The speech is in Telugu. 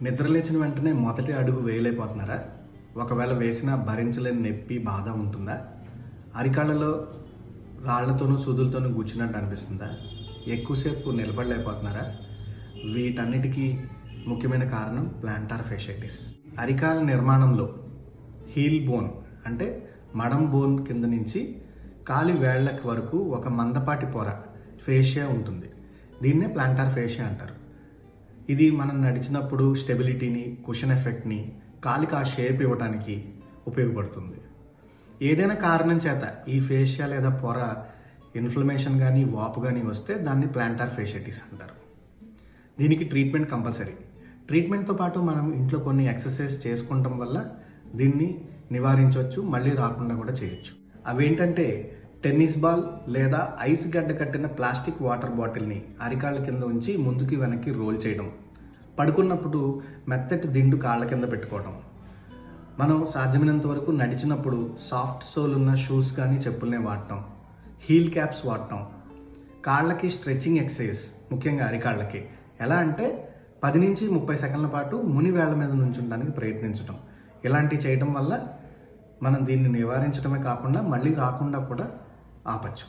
నిద్రలేచిన వెంటనే మొదటి అడుగు వేయలేకపోతున్నారా? ఒకవేళ వేసినా భరించలేని నొప్పి, బాధ ఉంటుందా? అరికాళ్ళలో రాళ్లతోనూ సూదులతోనూ గుచ్చినట్టు అనిపిస్తుందా? ఎక్కువసేపు నిలబడలేకపోతున్నారా? వీటన్నిటికీ ముఖ్యమైన కారణం ప్లాంటార్ ఫేషియాటిస్. అరికాల నిర్మాణంలో హీల్ బోన్ అంటే మడం బోన్ కింద నుంచి కాలి వేళ్ళకి వరకు ఒక మందపాటి పొర ఫేషియా ఉంటుంది. దీన్నే ప్లాంటార్ ఫేషియా అంటారు. ఇది మనం నడిచినప్పుడు స్టెబిలిటీని, కుషన్ ఎఫెక్ట్ని, కాలికి ఆ షేప్ ఇవ్వడానికి ఉపయోగపడుతుంది. ఏదైనా కారణం చేత ఈ ఫేషియా లేదా పొర ఇన్ఫ్లమేషన్ కానీ, వాపు కానీ వస్తే దాన్ని ప్లాంటార్ ఫేషియాటిస్ అంటారు. దీనికి ట్రీట్మెంట్ కంపల్సరీ. ట్రీట్మెంట్తో పాటు మనం ఇంట్లో కొన్ని ఎక్సర్సైజ్ చేసుకుంటాం వల్ల దీన్ని నివారించవచ్చు, మళ్ళీ రాకుండా కూడా చేయొచ్చు. అవేంటంటే టెన్నిస్ బాల్ లేదా ఐస్ గడ్డ కట్టిన ప్లాస్టిక్ వాటర్ బాటిల్ని అరికాళ్ళ కింద ఉంచి ముందుకి వెనక్కి రోల్ చేయడం, పడుకున్నప్పుడు మెత్తటి దిండు కాళ్ళ కింద పెట్టుకోవడం, మనం సాధ్యమైనంత వరకు నడిచినప్పుడు సాఫ్ట్ సోల్ ఉన్న షూస్ కానీ చెప్పుల్నే వాడటం, హీల్ క్యాప్స్ వాడటం, కాళ్ళకి స్ట్రెచ్చింగ్ ఎక్సర్సైజ్, ముఖ్యంగా అరికాళ్ళకి ఎలా అంటే 10 నుంచి 30 సెకండ్ల పాటు ముని వేళ్ల మీద నుంచుండడానికి ప్రయత్నించడం. ఇలాంటివి చేయడం వల్ల మనం దీన్ని నివారించడమే కాకుండా మళ్ళీ రాకుండా కూడా ఆపచ్చు.